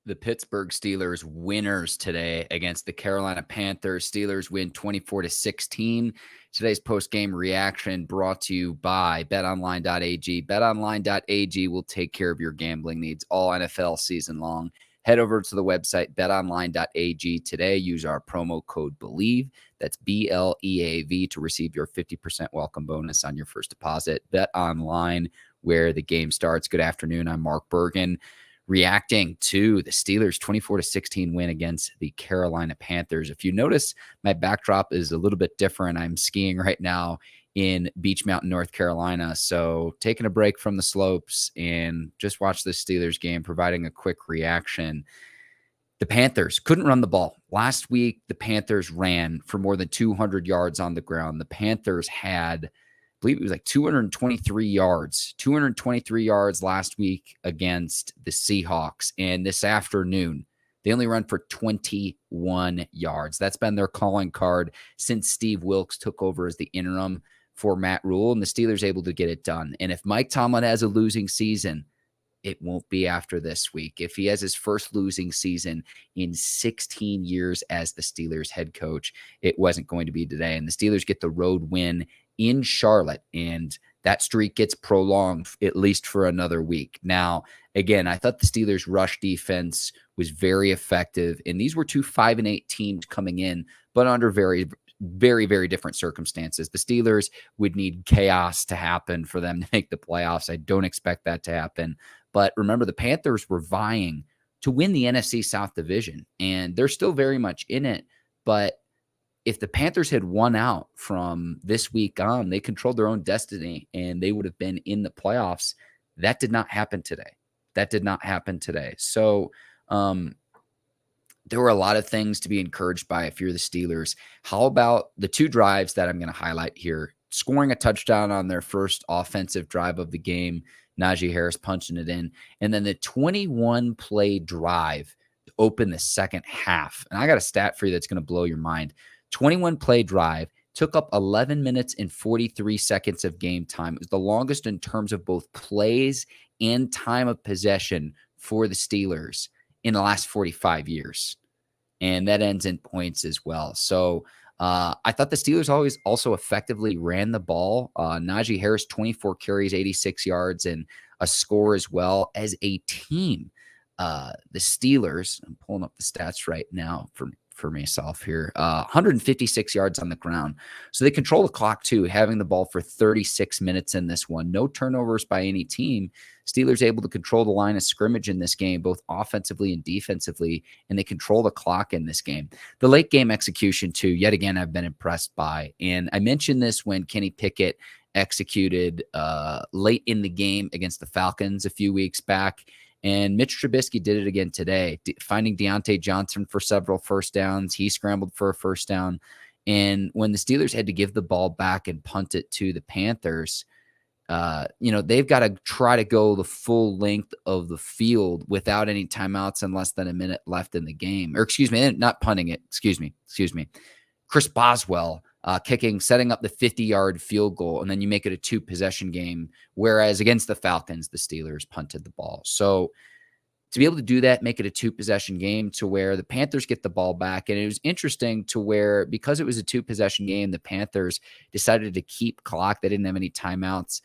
The Pittsburgh Steelers winners today against the Carolina Panthers. Steelers win 24-16. Today's post-game reaction brought to you by betonline.ag. Betonline.ag will take care of your gambling needs all NFL season long. Head over to the website betonline.ag today. Use our promo code Bleav. That's BLEAV to receive your 50% welcome bonus on your first deposit. BetOnline, where the game starts. Good afternoon. I'm Mark Bergin, reacting to the Steelers' 24-16 win against the Carolina Panthers. If you notice, my backdrop is a little bit different. I'm skiing right now in Beach Mountain, North Carolina. So taking a break from the slopes and just watch the Steelers game, providing a quick reaction. The Panthers couldn't run the ball. Last week, the Panthers ran for more than 200 yards on the ground. The Panthers had, I Bleav it was like 223 yards last week against the Seahawks. And this afternoon, they only run for 21 yards. That's been their calling card since Steve Wilks took over as the interim for Matt Rule, and the Steelers able to get it done. And if Mike Tomlin has a losing season, it won't be after this week. If he has his first losing season in 16 years as the Steelers head coach, it wasn't going to be today. And the Steelers get the road win in Charlotte, and that streak gets prolonged at least for another week. Now, again, I thought the Steelers' rush defense was very effective, and these were two 5-8 teams coming in, but under very, very different circumstances. The Steelers would need chaos to happen for them to make the playoffs. I don't expect that to happen. But remember, the Panthers were vying to win the NFC South Division, and they're still very much in it. But if the Panthers had won out from this week on, they controlled their own destiny and they would have been in the playoffs. That did not happen today. So there were a lot of things to be encouraged by if you're the Steelers. How about the two drives that I'm going to highlight here? Scoring a touchdown on their first offensive drive of the game, Najee Harris punching it in, and then the 21-play drive to open the second half. And I got a stat for you that's going to blow your mind. 21-play drive took up 11 minutes and 43 seconds of game time. It was the longest in terms of both plays and time of possession for the Steelers in the last 45 years. And that ends in points as well. So I thought the Steelers always also effectively ran the ball. Najee Harris, 24 carries, 86 yards, and a score as well. As a team, the Steelers, I'm pulling up the stats right now for myself here, 156 yards on the ground. So they control the clock too, having the ball for 36 minutes in this one. No turnovers by any team. Steelers able to control the line of scrimmage in this game, both offensively and defensively, and they control the clock in this game. The late game execution too, yet again, I've been impressed by. And I mentioned this when Kenny Pickett executed late in the game against the Falcons a few weeks back. And Mitch Trubisky did it again today, finding Diontae Johnson for several first downs. He scrambled for a first down. And when the Steelers had to give the ball back and punt it to the Panthers, they've got to try to go the full length of the field without any timeouts and less than a minute left in the game. Or excuse me, not punting it. Excuse me. Chris Boswell setting up the 50-yard field goal, and then you make it a two-possession game, whereas against the Falcons, the Steelers punted the ball. So to be able to do that, make it a two-possession game to where the Panthers get the ball back, and it was interesting to where, because it was a two-possession game, the Panthers decided to keep clock. They didn't have any timeouts,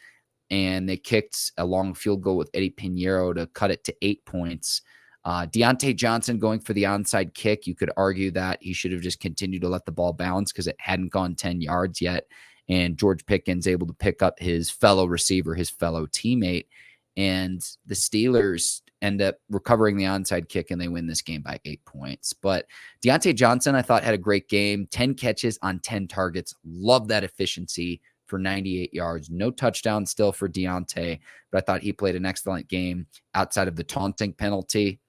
and they kicked a long field goal with Eddie Pinheiro to cut it to 8 points. Diontae Johnson going for the onside kick. You could argue that he should have just continued to let the ball bounce because it hadn't gone 10 yards yet. And George Pickens able to pick up his fellow receiver, his fellow teammate. And the Steelers end up recovering the onside kick, and they win this game by 8 points. But Diontae Johnson, I thought, had a great game. 10 catches on 10 targets. Love that efficiency for 98 yards. No touchdown still for Diontae, but I thought he played an excellent game outside of the taunting penalty.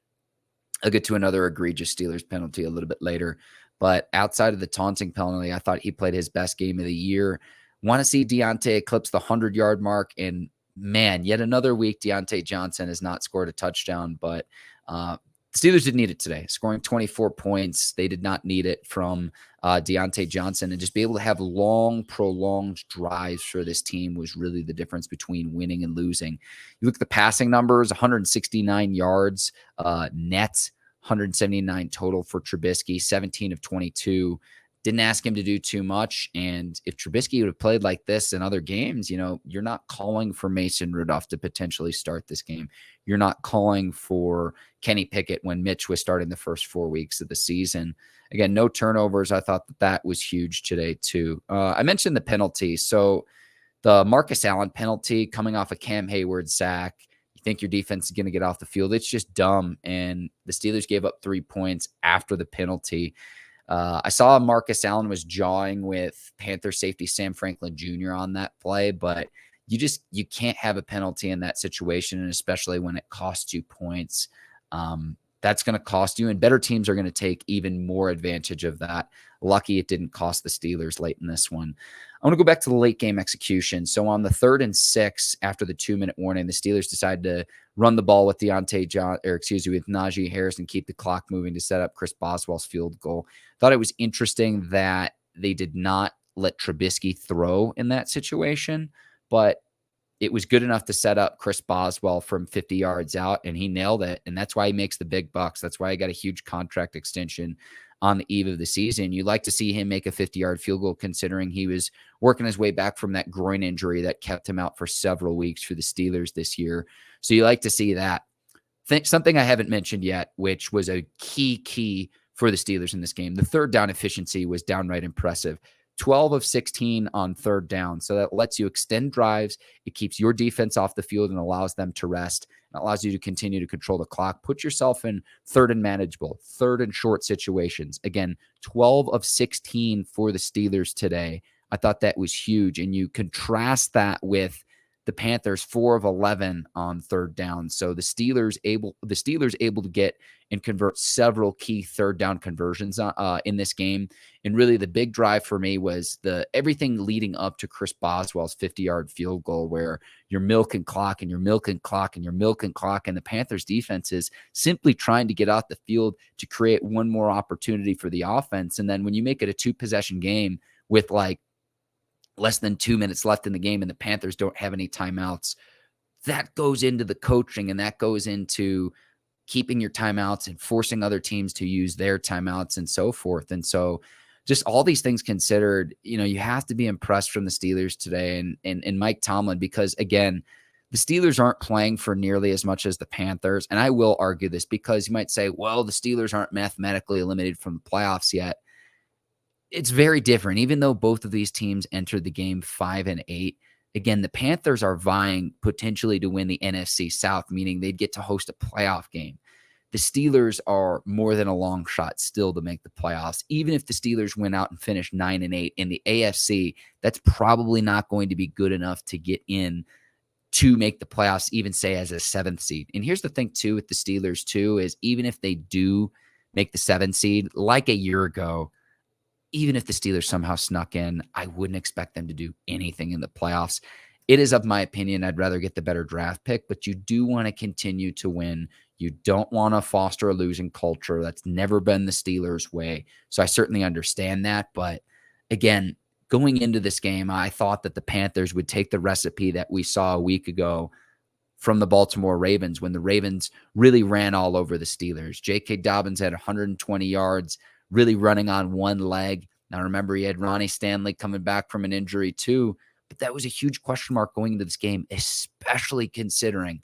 I'll get to another egregious Steelers penalty a little bit later. But outside of the taunting penalty, I thought he played his best game of the year. Want to see Diontae eclipse the 100-yard mark. And, man, yet another week Diontae Johnson has not scored a touchdown. But Steelers didn't need it today. Scoring 24 points, they did not need it from Diontae Johnson. And just be able to have long, prolonged drives for this team was really the difference between winning and losing. You look at the passing numbers, 169 yards net 179 total for Trubisky, 17 of 22. Didn't ask him to do too much. And if Trubisky would have played like this in other games, you're not calling for Mason Rudolph to potentially start this game. You're not calling for Kenny Pickett when Mitch was starting the first 4 weeks of the season. Again, no turnovers. I thought that was huge today too. I mentioned the penalty. So the Marcus Allen penalty coming off a Cam Hayward sack, you think your defense is going to get off the field. It's just dumb. And the Steelers gave up 3 points after the penalty. I saw Marcus Allen was jawing with Panther safety Sam Franklin Jr. on that play, but you can't have a penalty in that situation, and especially when it costs you points. That's going to cost you, and better teams are going to take even more advantage of that. Lucky it didn't cost the Steelers late in this one. I want to go back to the late game execution. So on the 3rd and 6, after the 2-minute warning, the Steelers decided to run the ball with with Najee Harris and keep the clock moving to set up Chris Boswell's field goal. Thought it was interesting that they did not let Trubisky throw in that situation, but it was good enough to set up Chris Boswell from 50 yards out, and he nailed it. And that's why he makes the big bucks. That's why he got a huge contract extension on the eve of the season. You'd like to see him make a 50-yard field goal, considering he was working his way back from that groin injury that kept him out for several weeks for the Steelers this year. So you like to see that. Something I haven't mentioned yet, which was a key for the Steelers in this game. The third down efficiency was downright impressive. 12 of 16 on third down. So that lets you extend drives. It keeps your defense off the field and allows them to rest. It allows you to continue to control the clock. Put yourself in third and manageable, third and short situations. Again, 12 of 16 for the Steelers today. I thought that was huge. And you contrast that with the Panthers 4 of 11 on third down. So the Steelers able to get and convert several key third down conversions in this game. And really the big drive for me was everything leading up to Chris Boswell's 50-yard field goal, where you're milking clock and you're milking clock and you're milking clock. And the Panthers defense is simply trying to get out the field to create one more opportunity for the offense. And then when you make it a 2-possession game with like less than 2 minutes left in the game and the Panthers don't have any timeouts, that goes into the coaching, and that goes into keeping your timeouts and forcing other teams to use their timeouts and so forth. And so just all these things considered, you have to be impressed from the Steelers today and Mike Tomlin, because again, the Steelers aren't playing for nearly as much as the Panthers. And I will argue this, because you might say, well, the Steelers aren't mathematically eliminated from the playoffs yet. It's very different. Even though both of these teams entered the game 5-8, again, the Panthers are vying potentially to win the NFC South, meaning they'd get to host a playoff game. The Steelers are more than a long shot still to make the playoffs. Even if the Steelers went out and finished 9-8 in the AFC, that's probably not going to be good enough to get in to make the playoffs, even say as a 7th seed. And here's the thing too with the Steelers too, is even if they do make the 7th seed, like a year ago, even if the Steelers somehow snuck in, I wouldn't expect them to do anything in the playoffs. It is, of my opinion, I'd rather get the better draft pick, but you do want to continue to win. You don't want to foster a losing culture. That's never been the Steelers' way. So I certainly understand that. But again, going into this game, I thought that the Panthers would take the recipe that we saw a week ago from the Baltimore Ravens, when the Ravens really ran all over the Steelers. J.K. Dobbins had 120 yards, really running on one leg. Now, remember, he had Ronnie Stanley coming back from an injury too, but that was a huge question mark going into this game, especially considering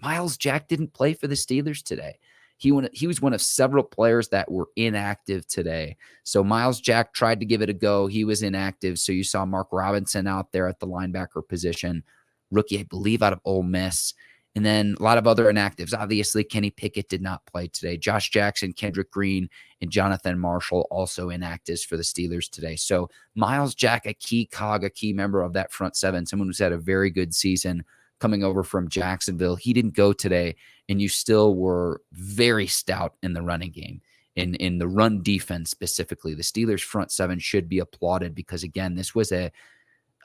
Myles Jack didn't play for the Steelers today. He was one of several players that were inactive today. So Myles Jack tried to give it a go. He was inactive. So you saw Mark Robinson out there at the linebacker position, rookie, I Bleav, out of Ole Miss. And then a lot of other inactives. Obviously, Kenny Pickett did not play today. Josh Jackson, Kendrick Green, and Jonathan Marshall also inactives for the Steelers today. So Myles Jack, a key cog, a key member of that front seven, someone who's had a very good season coming over from Jacksonville. He didn't go today, and you still were very stout in the running game. In the run defense specifically, the Steelers front seven should be applauded, because, again, this was a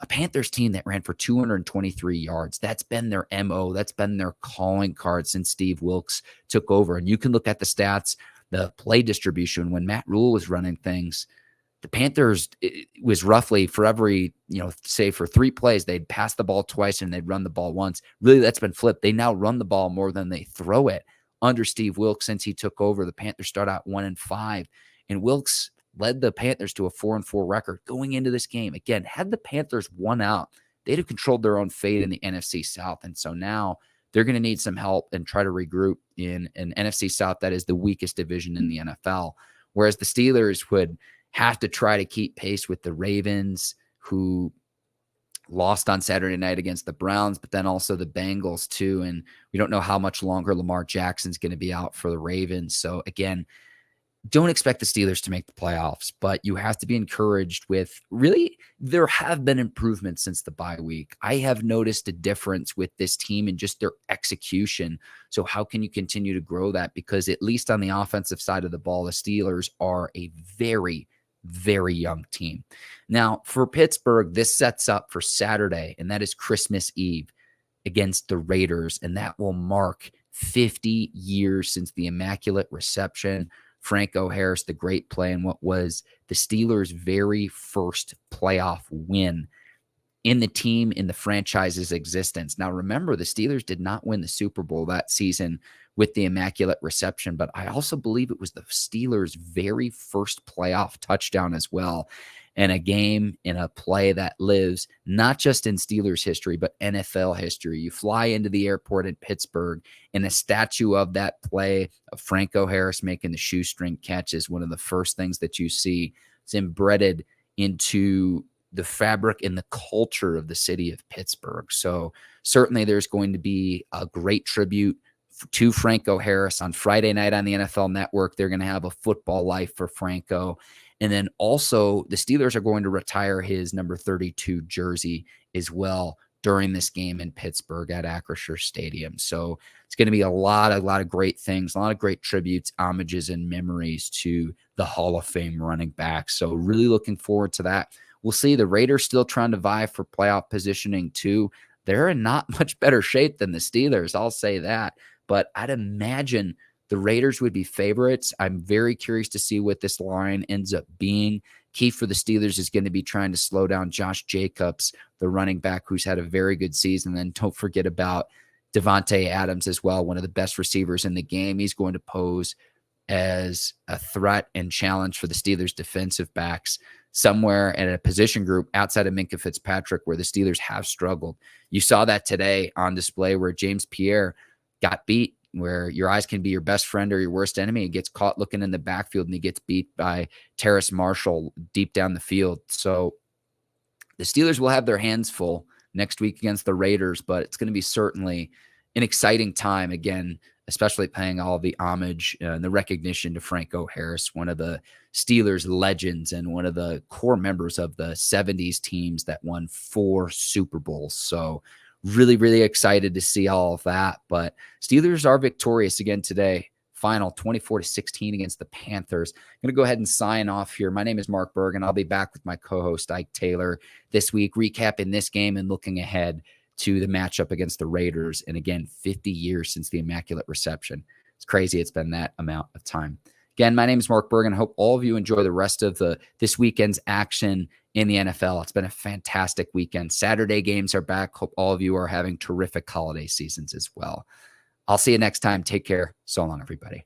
Panthers team that ran for 223 yards. That's been their MO. That's been their calling card since Steve Wilks took over. And you can look at the stats, the play distribution. When Matt Rule was running things, the Panthers, it was roughly for every, say for 3 plays, they'd pass the ball twice and they'd run the ball once. Really, that's been flipped. They now run the ball more than they throw it under Steve Wilks since he took over. The Panthers start out 1-5, and Wilks led the Panthers to a 4-4 record going into this game. Again, had the Panthers won out, they'd have controlled their own fate in the NFC South. And so now they're going to need some help and try to regroup in an NFC South that is the weakest division in the NFL. Whereas the Steelers would have to try to keep pace with the Ravens, who lost on Saturday night against the Browns, but then also the Bengals too. And we don't know how much longer Lamar Jackson's going to be out for the Ravens. So again, don't expect the Steelers to make the playoffs, but you have to be encouraged with really, there have been improvements since the bye week. I have noticed a difference with this team and just their execution. So how can you continue to grow that? Because at least on the offensive side of the ball, the Steelers are a very, very young team. Now for Pittsburgh, this sets up for Saturday, and that is Christmas Eve against the Raiders. And that will mark 50 years since the Immaculate Reception. Franco Harris, the great play, and what was the Steelers' very first playoff win in the franchise's existence. Now, remember, the Steelers did not win the Super Bowl that season with the Immaculate Reception, but I also Bleav it was the Steelers' very first playoff touchdown as well. And a game in a play that lives not just in Steelers history, but NFL history. You fly into the airport in Pittsburgh, and a statue of that play of Franco Harris making the shoestring catch is one of the first things that you see. It's embedded into the fabric and the culture of the city of Pittsburgh. So certainly there's going to be a great tribute to Franco Harris on Friday night on the NFL Network. They're going to have a football life for Franco. And then also the Steelers are going to retire his number 32 jersey as well during this game in Pittsburgh at Acrisure Stadium. So it's going to be a lot of great things, a lot of great tributes, homages, and memories to the Hall of Fame running back. So really looking forward to that. We'll see. The Raiders still trying to vie for playoff positioning too. They're in not much better shape than the Steelers, I'll say that. But I'd imagine the Raiders would be favorites. I'm very curious to see what this line ends up being. Key for the Steelers is going to be trying to slow down Josh Jacobs, the running back who's had a very good season. And don't forget about Diontae Adams as well, one of the best receivers in the game. He's going to pose as a threat and challenge for the Steelers defensive backs somewhere in a position group outside of Minkah Fitzpatrick where the Steelers have struggled. You saw that today on display where James Pierre got beat, where your eyes can be your best friend or your worst enemy. He gets caught looking in the backfield and he gets beat by Terrace Marshall deep down the field. So the Steelers will have their hands full next week against the Raiders, but it's going to be certainly an exciting time again, especially paying all the homage and the recognition to Franco Harris, one of the Steelers legends and one of the core members of the 70s teams that won 4 Super Bowls. So really, really excited to see all of that. But Steelers are victorious again today. Final 24-16 against the Panthers. I'm going to go ahead and sign off here. My name is Mark Bergin. I'll be back with my co-host Ike Taylor this week, recapping this game and looking ahead to the matchup against the Raiders. And again, 50 years since the Immaculate Reception. It's crazy it's been that amount of time. Again, my name is Mark Bergin. I hope all of you enjoy the rest of this weekend's action in the NFL. It's been a fantastic weekend. Saturday games are back. Hope all of you are having terrific holiday seasons as well. I'll see you next time. Take care. So long, everybody.